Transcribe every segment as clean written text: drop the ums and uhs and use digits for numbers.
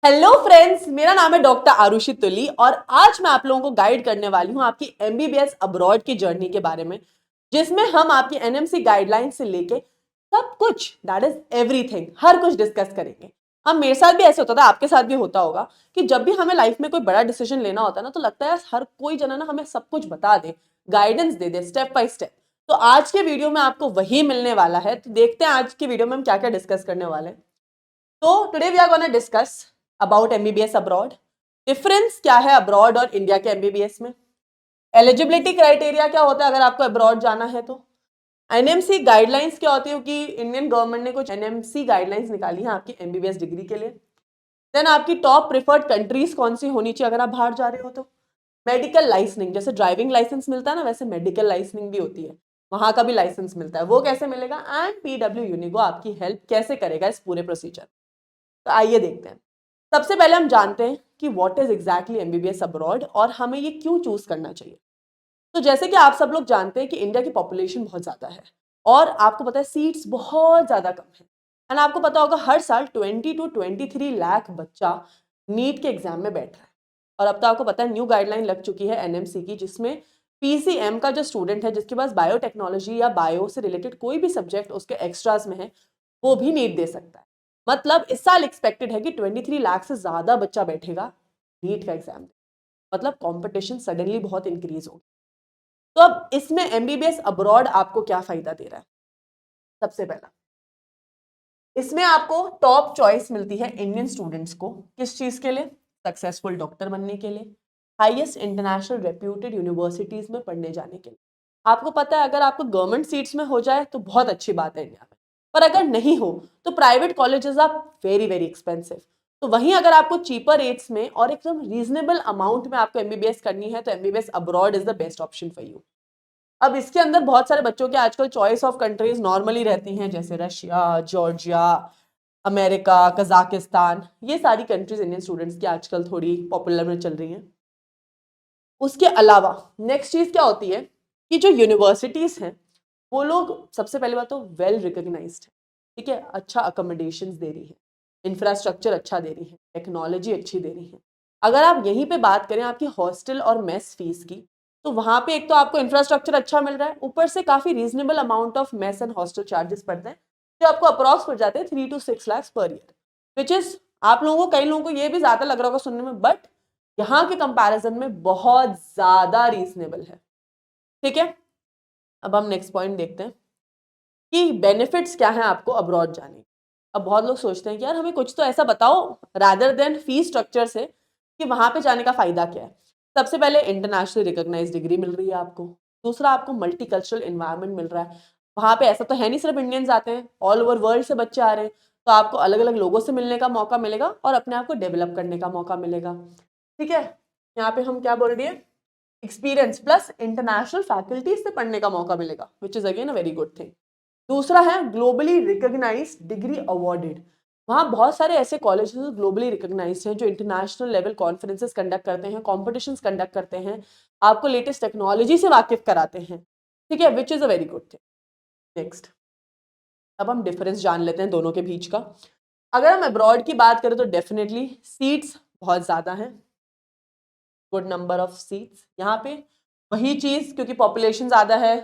Hello friends, मेरा नाम है डॉक्टर आरुषि तुली और आज मैं आप लोगों को गाइड करने वाली हूं आपकी एमबीबीएस अब्रॉड की जर्नी के बारे में, जिसमें हम आपकी एनएमसी गाइडलाइन से लेके सब कुछ दैट इज एवरीथिंग हर कुछ डिस्कस करेंगे। अब मेरे साथ भी ऐसे होता था, आपके साथ भी होता होगा कि जब भी हमें लाइफ में कोई बड़ा डिसीजन लेना होता है ना, तो लगता है हर कोई जना ना हमें सब कुछ बता दे, गाइडेंस दे दे स्टेप बाय स्टेप। तो आज के वीडियो में आपको वही मिलने वाला है। तो देखते हैं आज के वीडियो में हम क्या क्या डिस्कस करने वाले हैं। तो today we are gonna discuss about MBBS abroad, difference क्या है अब्रॉड और इंडिया के एमबीबीएस में, एलिजिबिलिटी क्राइटेरिया क्या होता है अगर आपको अब्रॉड जाना है, तो एनएमसी गाइडलाइंस क्या होती है कि इंडियन गवर्नमेंट ने कुछ एनएमसी गाइडलाइंस निकाली हैं आपकी एमबीबीएस डिग्री के लिए। देन आपकी टॉप प्रिफर्ड कंट्रीज कौन सी होनी चाहिए अगर आप बाहर जा रहे हो, तो मेडिकल लाइसेंसिंग, जैसे ड्राइविंग लाइसेंस मिलता है ना, वैसे मेडिकल लाइसेंसिंग भी होती है, वहां का भी लाइसेंस मिलता है, वो कैसे मिलेगा, एंड पीडब्ल्यू यूनिगो आपकी हेल्प कैसे करेगा इस पूरे प्रोसीजर। तो आइए देखते हैं। सबसे पहले हम जानते हैं कि what is exactly MBBS abroad और हमें ये क्यों चूज करना चाहिए। तो जैसे कि आप सब लोग जानते हैं कि इंडिया की पॉपुलेशन बहुत ज्यादा है और आपको पता है सीट्स बहुत ज्यादा कम है। एंड आपको पता होगा हर साल 20 to 23 लाख बच्चा नीट के एग्जाम में बैठ रहा है। और अब तो आपको पता है न्यू गाइडलाइन लग चुकी है एनएमसी की, जिसमें पीसीएम का जो स्टूडेंट है जिसके पास बायोटेक्नोलॉजी या बायो से रिलेटेड कोई भी सब्जेक्ट उसके एक्स्ट्राज में है, वो भी नीट दे सकता है। मतलब इस साल एक्सपेक्टेड है कि 23 लाख से ज्यादा बच्चा बैठेगा नीट का एग्जाम। मतलब कंपटीशन सडनली बहुत इंक्रीज होगा। तो अब इसमें एमबीबीएस अब्रॉड आपको क्या फायदा दे रहा है। सबसे पहला, इसमें आपको टॉप चॉइस मिलती है इंडियन स्टूडेंट्स को, किस चीज के लिए, सक्सेसफुल डॉक्टर बनने के लिए, हाईएस्ट इंटरनेशनल रेप्यूटेड यूनिवर्सिटीज में पढ़ने जाने के लिए। आपको पता है अगर आपको गवर्नमेंट सीट्स में हो जाए तो बहुत अच्छी बात है इंडिया में, पर अगर नहीं हो तो private colleges are very very expensive. तो वहीं अगर आपको चीपर रेट्स में और एकदम रीजनेबल अमाउंट में आपको एमबीबीएस करनी है, तो MBBS abroad is the best option for you. अब इसके अंदर बहुत सारे बच्चों के आजकल चॉइस ऑफ कंट्रीज नॉर्मली रहती हैं, जैसे रशिया, जॉर्जिया, अमेरिका, कजाकिस्तान। ये सारी कंट्रीज इंडियन स्टूडेंट्स की आजकल थोड़ी पॉपुलर में चल रही हैं। उसके अलावा नेक्स्ट चीज क्या होती है कि जो यूनिवर्सिटीज हैं वो लोग सबसे पहले बात तो वेल रिकग्नाइज्ड है, ठीक है, अच्छा अकोमोडेशन दे रही है, इंफ्रास्ट्रक्चर अच्छा दे रही है, टेक्नोलॉजी अच्छी दे रही है। अगर आप यहीं पे बात करें आपकी हॉस्टल और मेस फीस की, तो वहां पे एक तो आपको इंफ्रास्ट्रक्चर अच्छा मिल रहा है, ऊपर से काफी reasonable amount of mess and hostel charges पड़ते हैं, जो आपको अप्रॉक्स पड़ जाते हैं 3 to 6 lakh per year, which is आप लोगों को, कई लोगों को ये भी ज्यादा लग रहा होगा सुनने में, बट यहाँ के कंपैरिजन में बहुत ज्यादा रीजनेबल है। ठीक है, अब हम नेक्स्ट पॉइंट देखते हैं कि बेनिफिट्स क्या हैं आपको अब्रॉड जाने के। अब बहुत लोग सोचते हैं कि यार हमें कुछ तो ऐसा बताओ रादर देन फी स्ट्रक्चर से कि वहां पे जाने का फायदा क्या है। सबसे पहले इंटरनेशनल रिकॉग्नाइज्ड डिग्री मिल रही है आपको। दूसरा, आपको मल्टीकल्चरल एनवायरनमेंट मिल रहा है। वहां पे ऐसा तो है नहीं सिर्फ इंडियंस आते हैं, ऑल ओवर वर्ल्ड से बच्चे आ रहे हैं, तो आपको अलग अलग लोगों से मिलने का मौका मिलेगा और अपने आप को डेवलप करने का मौका मिलेगा। ठीक है, यहाँ पे हम क्या बोल रही है, एक्सपीरियंस प्लस इंटरनेशनल फैकल्टीज से पढ़ने का मौका मिलेगा, which is again a very good thing. दूसरा है ग्लोबली रिकॉग्नाइज्ड डिग्री अवॉर्डेड। वहाँ बहुत सारे ऐसे कॉलेजेस ग्लोबली रिकॉग्नाइज्ड हैं जो इंटरनेशनल लेवल कॉन्फ्रेंसेस कंडक्ट करते हैं, कॉम्पिटिशन्स कंडक्ट करते हैं, आपको लेटेस्ट टेक्नोलॉजी से वाकिफ कराते हैं। ठीक है, which is a very good thing. Next, अब हम डिफरेंस जान लेते हैं दोनों के बीच का। अगर हम अब्रॉड की बात करें तो डेफिनेटली सीट्स बहुत ज्यादा हैं, गुड नंबर ऑफ सीट्स यहाँ पे। वही चीज क्योंकि पॉपुलेशन ज्यादा है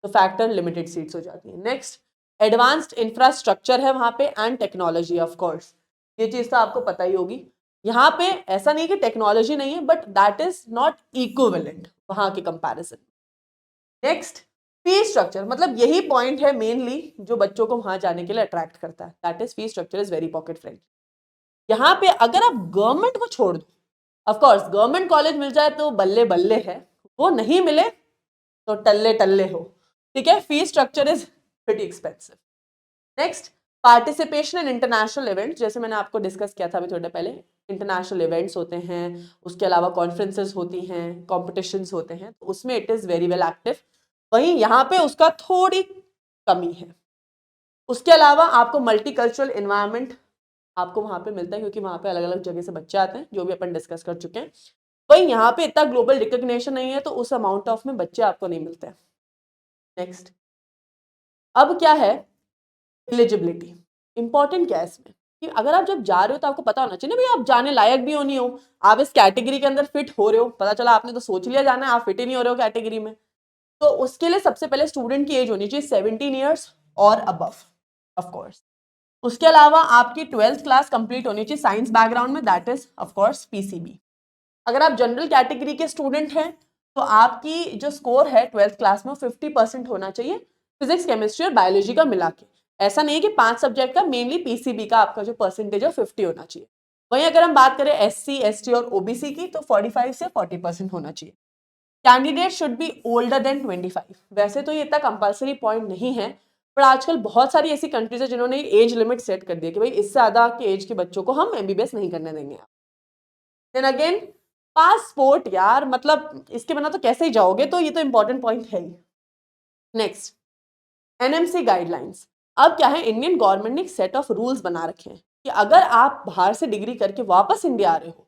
तो फैक्टर लिमिटेड सीट्स हो जाती है। नेक्स्ट, एडवांस्ड इंफ्रास्ट्रक्चर है वहां पे एंड टेक्नोलॉजी, ऑफ कोर्स ये चीज तो आपको पता ही होगी। यहाँ पे ऐसा नहीं कि टेक्नोलॉजी नहीं है, but that is not equivalent वहां के कंपैरिजन। नेक्स्ट, फी स्ट्रक्चर, मतलब यही पॉइंट है मेनली जो बच्चों को वहां जाने के लिए अट्रैक्ट करता है, that is fee structure is very pocket friendly. यहाँ पे अगर आप गवर्नमेंट को छोड़ दो, ऑफ कोर्स गवर्नमेंट कॉलेज मिल जाए तो बल्ले बल्ले है, वो नहीं मिले तो टल्ले टल्ले हो। ठीक है, fee structure is pretty expensive. Next, participation in international event, जैसे मैंने आपको डिस्कस किया था अभी थोड़े पहले, इंटरनेशनल इवेंट्स होते हैं, उसके अलावा कॉन्फ्रेंसेस होती हैं, कॉम्पिटिशन्स होते हैं, तो उसमें it is very well active. वहीं यहाँ पे उसका थोड़ी कमी है। उसके अलावा आपको मल्टीकल्चरल इन्वायरमेंट आपको वहाँ पे मिलता है, क्योंकि वहाँ पे अलग अलग जगह से बच्चे आते हैं, जो भी अपन डिस्कस कर चुके हैं। वहीं यहाँ पे इतना ग्लोबल रिकॉग्निशन नहीं है, तो उस अमाउंट ऑफ में बच्चे आपको नहीं मिलते हैं। नेक्स्ट, अब क्या है एलिजिबिलिटी, इंपॉर्टेंट क्या है इसमें। कि अगर आप जब जा रहे हो तो आपको पता होना चाहिए ना भाई आप जाने लायक भी हो नहीं हो, आप इस कैटेगरी के अंदर फिट हो रहे हो, पता चला आपने तो सोच लिया जाना है, आप फिट ही नहीं हो रहे हो कैटेगरी में। तो उसके लिए सबसे पहले स्टूडेंट की एज होनी चाहिए 17 ईयर्स और अबव ऑफ कोर्स। उसके अलावा आपकी 12th क्लास कंप्लीट होनी चाहिए साइंस बैकग्राउंड में, that is of course PCB. अगर आप जनरल कैटेगरी के स्टूडेंट हैं तो आपकी जो स्कोर है 12th क्लास में 50% होना चाहिए, फिजिक्स केमिस्ट्री और बायोलॉजी का मिला के। ऐसा नहीं कि 5 सब्जेक्ट का, मेनली पीसीबी का आपका जो परसेंटेज है 50 होना चाहिए। वहीं अगर हम बात करें एससी एसटी और ओबीसी की तो 45 से 40% होना चाहिए। Candidate should be older than 25। वैसे तो ये इतना कंपल्सरी पॉइंट नहीं है, पर आजकल बहुत सारी ऐसी कंट्रीज है जिन्होंने एज लिमिट सेट कर दी है कि भाई इससे ज्यादा की एज के बच्चों को हम एमबीबीएस नहीं करने देंगे। देन अगेन पासपोर्ट यार, मतलब इसके बिना तो कैसे ही जाओगे, तो ये तो इंपॉर्टेंट पॉइंट है ही। Next, NMC guidelines. अब क्या है, इंडियन गवर्नमेंट ने एक सेट ऑफ रूल्स बना रखे हैं कि अगर आप बाहर से डिग्री करके वापस इंडिया आ रहे हो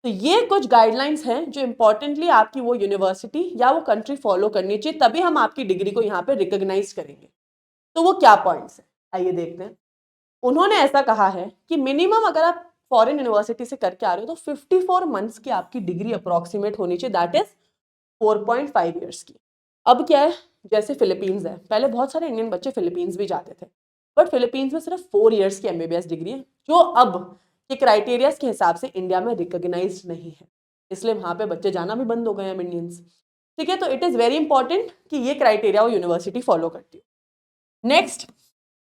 तो ये कुछ गाइडलाइंस हैं जो इंपॉर्टेंटली आपकी वो यूनिवर्सिटी या वो कंट्री फॉलो करनी चाहिए, तभी हम आपकी डिग्री को यहाँ पे रिकॉग्नाइज करेंगे। तो वो क्या पॉइंट्स हैं, आइए देखते हैं। उन्होंने ऐसा कहा है कि मिनिमम अगर आप फॉरेन यूनिवर्सिटी से करके आ रहे हो तो 54 मंथ्स की आपकी डिग्री अप्रोक्सीमेट होनी चाहिए, दैट इज 4.5 ईयर्स की। अब क्या है, जैसे फिलीपींस है, पहले बहुत सारे इंडियन बच्चे फिलीपींस भी जाते थे, बट फिलीपींस में सिर्फ 4 ईयर्स की एमबीबीएस डिग्री है जो अब के क्राइटेरियाज के हिसाब से इंडिया में रिकॉग्नाइज नहीं है, इसलिए वहां पे बच्चे जाना भी बंद हो गए हैं इंडियंस। ठीक है, तो इट इज वेरी इंपॉर्टेंट कि ये क्राइटेरिया वो यूनिवर्सिटी फॉलो करती है। नेक्स्ट,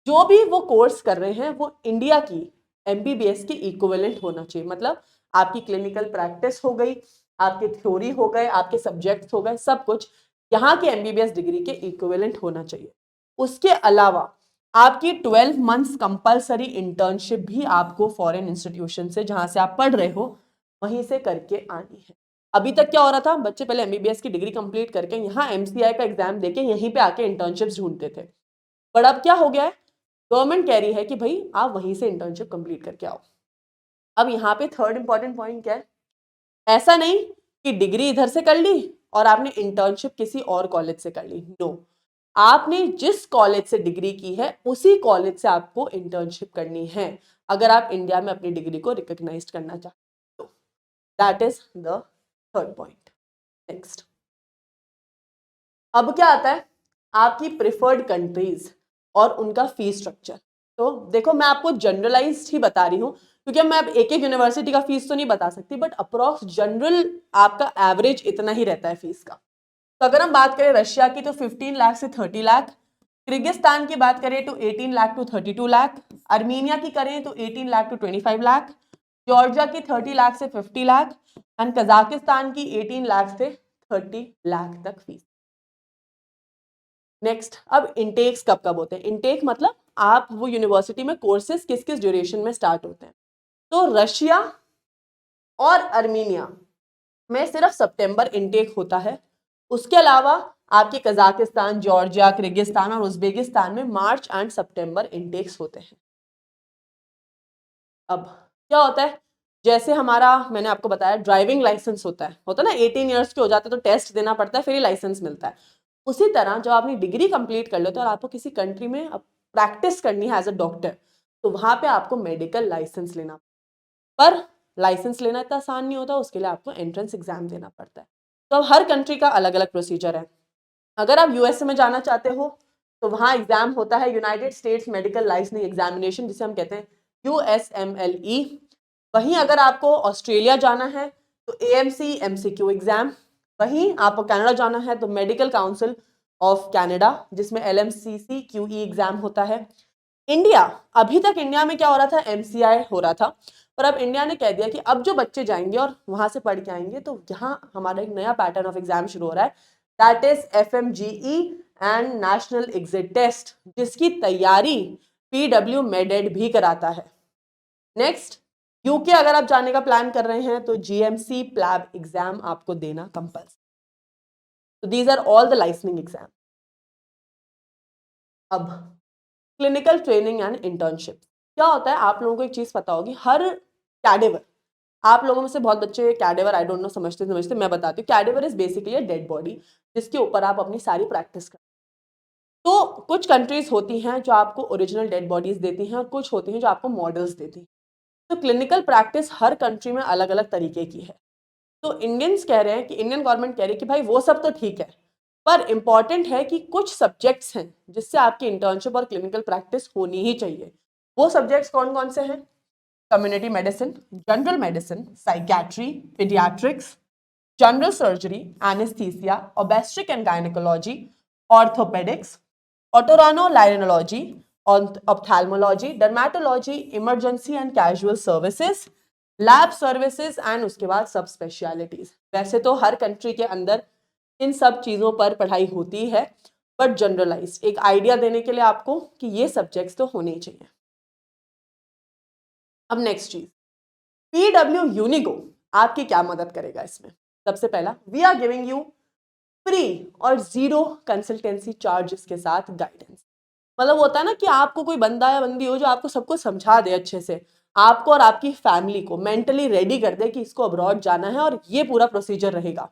जो भी वो कोर्स कर रहे हैं वो इंडिया की एमबीबीएस के इक्विवेलेंट होना चाहिए, मतलब आपकी क्लिनिकल प्रैक्टिस हो गई, आपके थ्योरी हो गए, आपके सब्जेक्ट्स हो गए, सब कुछ यहाँ के एमबीबीएस डिग्री के इक्विवेलेंट होना चाहिए। उसके अलावा आपकी 12 मंथ्स कंपलसरी इंटर्नशिप भी आपको फॉरेन इंस्टीट्यूशन से जहां से आप पढ़ रहे हो वहीं से करके आनी है। अभी तक क्या हो रहा था, बच्चे पहले एमबीबीएस की डिग्री कंप्लीट करके यहाँ एमसीआई का एग्जाम देके यहीं पे आके इंटर्नशिप्स ढूंढते थे, पर अब क्या हो गया है, गवर्नमेंट कह रही है कि भाई आप वहीं से इंटर्नशिप कंप्लीट करके आओ। अब यहाँ पे थर्ड इंपॉर्टेंट पॉइंट क्या है, ऐसा नहीं कि डिग्री इधर से कर ली और आपने इंटर्नशिप किसी और कॉलेज से कर ली, नो, आपने जिस कॉलेज से डिग्री की है उसी कॉलेज से आपको इंटर्नशिप करनी है अगर आप इंडिया में अपनी डिग्री को रिकॉग्नाइज करना चाहते हो। That is the third point. Next, अब क्या आता है, आपकी प्रिफर्ड कंट्रीज और उनका फीस स्ट्रक्चर। तो देखो मैं आपको जनरलाइज्ड ही बता रही हूँ क्योंकि मैं अब एक एक यूनिवर्सिटी का फीस तो नहीं बता सकती, बट अप्रॉक्स जनरल आपका एवरेज इतना ही रहता है फीस का। तो अगर हम बात करें रशिया की तो 15 लाख से 30 लाख, किर्गिस्तान की बात करें तो 18 लाख टू 32 लाख, अर्मीनिया की करें तो 18 लाख टू 25 लाख, जॉर्जिया की 30 लाख से 50 लाख एंड कजाकिस्तान की 18 लाख से 30 लाख तक फीस। नेक्स्ट, अब इंटेक्स कब कब होते हैं, इंटेक मतलब आप वो यूनिवर्सिटी में कोर्सेज किस किस ड्यूरेशन में स्टार्ट होते हैं। तो रशिया और अर्मीनिया में सिर्फ सितंबर इंटेक होता है, उसके अलावा आपके कजाकिस्तान, जॉर्जिया, किर्गिस्तान और उज्बेकिस्तान में मार्च एंड सितंबर इंटेक्स होते हैं। अब क्या होता है, जैसे हमारा मैंने आपको बताया ड्राइविंग लाइसेंस होता है ना, 18 ईयर्स के हो जाते हैं तो टेस्ट देना पड़ता है फिर ही लाइसेंस मिलता है। उसी तरह जब आपने डिग्री कंप्लीट कर लेते हो और आपको किसी कंट्री में प्रैक्टिस करनी है एज अ डॉक्टर, तो वहां पे आपको मेडिकल लाइसेंस लेना, पर लाइसेंस लेना इतना आसान नहीं होता, उसके लिए आपको एंट्रेंस एग्जाम देना पड़ता है। तो अब हर कंट्री का अलग अलग प्रोसीजर है। अगर आप यूएसए में जाना चाहते हो तो वहां एग्जाम होता है United States medical license examination, जिसे हम कहते हैं USMLE। वहीं अगर आपको ऑस्ट्रेलिया जाना है तो AMC MCQ एग्जाम, वहीं आपको कनाडा जाना है तो मेडिकल काउंसिल ऑफ कनाडा जिसमें LMCC QE एग्जाम होता है। इंडिया, अभी तक इंडिया में क्या हो रहा था, MCI हो रहा था, पर अब इंडिया ने कह दिया कि अब जो बच्चे जाएंगे और वहां से पढ़ के आएंगे तो यहाँ हमारा एक नया पैटर्न ऑफ एग्जाम शुरू हो रहा है, that is FMGE and national exit test, जिसकी तैयारी PW मेडेड भी कराता है। नेक्स्ट, यूके अगर आप जाने का प्लान कर रहे हैं तो GMC प्लैब एग्जाम आपको देना कंपल्सरी। तो these are all the licensing exam. अब क्लिनिकल ट्रेनिंग एंड इंटर्नशिप क्या होता है, आप लोगों को एक चीज पता होगी, हर कैडेवर, आप लोगों में से बहुत बच्चे कैडेवर आई डोंट नो समझते, मैं बताती हूँ। Cadaver is basically a dead body जिसके ऊपर आप अपनी सारी प्रैक्टिस करते तो कुछ कंट्रीज होती हैं जो आपको ओरिजिनल डेड बॉडीज देती हैं और कुछ होती हैं जो आपको मॉडल्स देती हैं। तो क्लिनिकल प्रैक्टिस हर कंट्री में अलग अलग तरीके की है। तो इंडियंस कह रहे हैं कि इंडियन गवर्नमेंट कह रही है कि भाई वो सब तो ठीक है, पर इंपॉर्टेंट है कि कुछ सब्जेक्ट्स हैं जिससे आपकी इंटर्नशिप और क्लिनिकल प्रैक्टिस होनी ही चाहिए। वो सब्जेक्ट्स कौन कौन से हैं? Community medicine, general medicine, psychiatry, paediatrics, general surgery, anaesthesia, obstetric and gynecology, orthopedics, otorhinolaryngology, ophthalmology, dermatology, emergency and casual services, lab services and उसके बाद सब स्पेशलिटीज। वैसे तो हर कंट्री के अंदर इन सब चीजों पर पढ़ाई होती है, बट जनरलाइज एक आइडिया देने के लिए आपको कि ये सब्जेक्ट्स तो होने ही चाहिए। अब नेक्स्ट चीज, पीडब्ल्यू यूनिगो आपकी क्या मदद करेगा इसमें? सबसे पहला, we are giving you free और जीरो कंसल्टेंसी चार्जेस के साथ गाइडेंस। मतलब होता है ना कि आपको कोई बंदा या बंदी हो जो आपको सब कुछ समझा दे अच्छे से, आपको और आपकी फैमिली को मेंटली रेडी कर दे कि इसको अब्रॉड जाना है और ये पूरा प्रोसीजर रहेगा।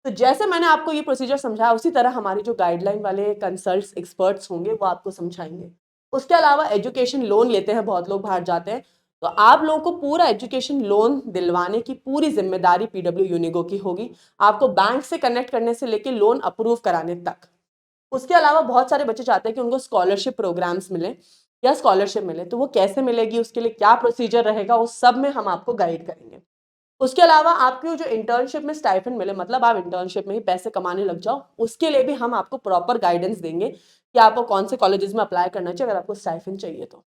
तो जैसे मैंने आपको ये प्रोसीजर समझाया उसी तरह हमारी जो गाइडलाइन वाले कंसल्ट एक्सपर्ट्स होंगे वो आपको समझाएंगे। उसके अलावा एजुकेशन लोन लेते हैं बहुत लोग, बाहर जाते हैं, तो आप लोगों को पूरा एजुकेशन लोन दिलवाने की पूरी जिम्मेदारी पीडब्ल्यू यूनिगो की होगी, आपको बैंक से कनेक्ट करने से लेकर लोन अप्रूव कराने तक। उसके अलावा बहुत सारे बच्चे चाहते हैं कि उनको स्कॉलरशिप प्रोग्राम्स मिले या स्कॉलरशिप मिले, तो वो कैसे मिलेगी, उसके लिए क्या प्रोसीजर रहेगा, उस सब में हम आपको गाइड करेंगे। उसके अलावा आपको जो इंटर्नशिप में स्टाइपेंड मिले, मतलब आप इंटर्नशिप में ही पैसे कमाने लग जाओ, उसके लिए भी हम आपको प्रॉपर गाइडेंस देंगे कि आपको कौन से कॉलेजेस में अप्लाई करना चाहिए अगर आपको स्टाइपेंड चाहिए तो।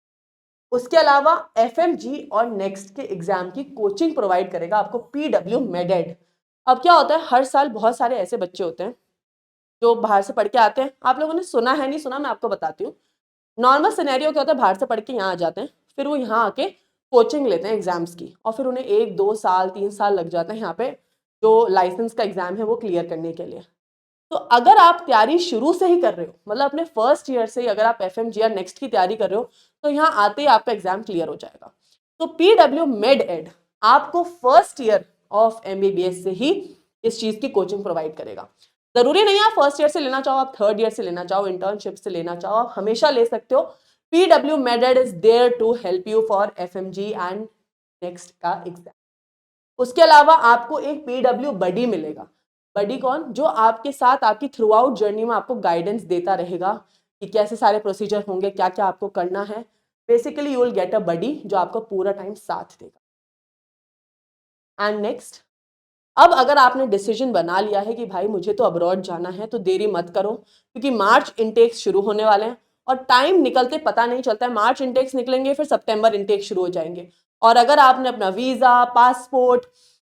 उसके अलावा एफएमजी और नेक्स्ट के एग्जाम की कोचिंग प्रोवाइड करेगा आपको पीडब्ल्यू मेडेड। अब क्या होता है, हर साल बहुत सारे ऐसे बच्चे होते हैं जो बाहर से पढ़ के आते हैं। आप लोगों ने सुना है, नहीं सुना, मैं आपको बताती हूँ। नॉर्मल सिनेरियो क्या होता है, बाहर से पढ़ के यहाँ आ जाते हैं, फिर वो यहाँ आके कोचिंग लेते हैं एग्जाम्स की, और फिर उन्हें 1 2 साल 3 साल लग जाते हैं यहाँ पे जो लाइसेंस का एग्जाम है वो क्लियर करने के लिए। तो अगर आप तैयारी शुरू से ही कर रहे हो, मतलब अपने फर्स्ट ईयर से ही अगर आप एफएमजी या नेक्स्ट की तैयारी कर रहे हो, तो यहाँ आते ही आपका एग्जाम क्लियर हो जाएगा। तो पीडब्ल्यू मेड एड आपको फर्स्ट ईयर ऑफ एमबीबीएस से ही इस चीज की कोचिंग प्रोवाइड करेगा। जरूरी नहीं आप फर्स्ट ईयर से लेना चाहो, आप थर्ड ईयर से लेना चाहो, इंटर्नशिप से लेना चाहो, आप हमेशा ले सकते हो। PW med ed is there to help you for FMG and next का एग्जाम। उसके अलावा आपको एक पीडब्ल्यू बडी मिलेगा। बडी कौन? जो आपके साथ आपकी थ्रू आउट जर्नी में आपको गाइडेंस देता रहेगा कि कैसे सारे प्रोसीजर होंगे, क्या क्या आपको करना है। Basically you will get a buddy जो आपको पूरा टाइम साथ देगा। एंड नेक्स्ट, अब अगर आपने डिसीजन बना लिया है कि भाई मुझे तो अब्रॉड जाना है, तो देरी मत करो, क्योंकि मार्च इनटेक्स शुरू होने वाले हैं और टाइम निकलते पता नहीं चलता है। मार्च इनटेक्स निकलेंगे, फिर सितंबर इनटेक शुरू हो जाएंगे, और अगर आपने अपना वीजा, पासपोर्ट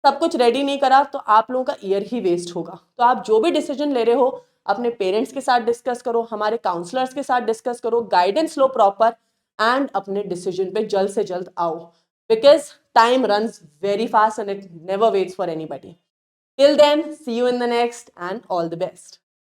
सब कुछ रेडी नहीं करा तो आप लोगों का ईयर ही वेस्ट होगा। तो आप जो भी डिसीजन ले रहे हो अपने पेरेंट्स के साथ डिस्कस करो, हमारे काउंसलर्स के साथ डिस्कस करो, गाइडेंस लो प्रॉपर, एंड अपने डिसीजन पे जल्द से जल्द आओ, because time runs very fast and it never waits for anybody. Till then, see you in the next, and all the best.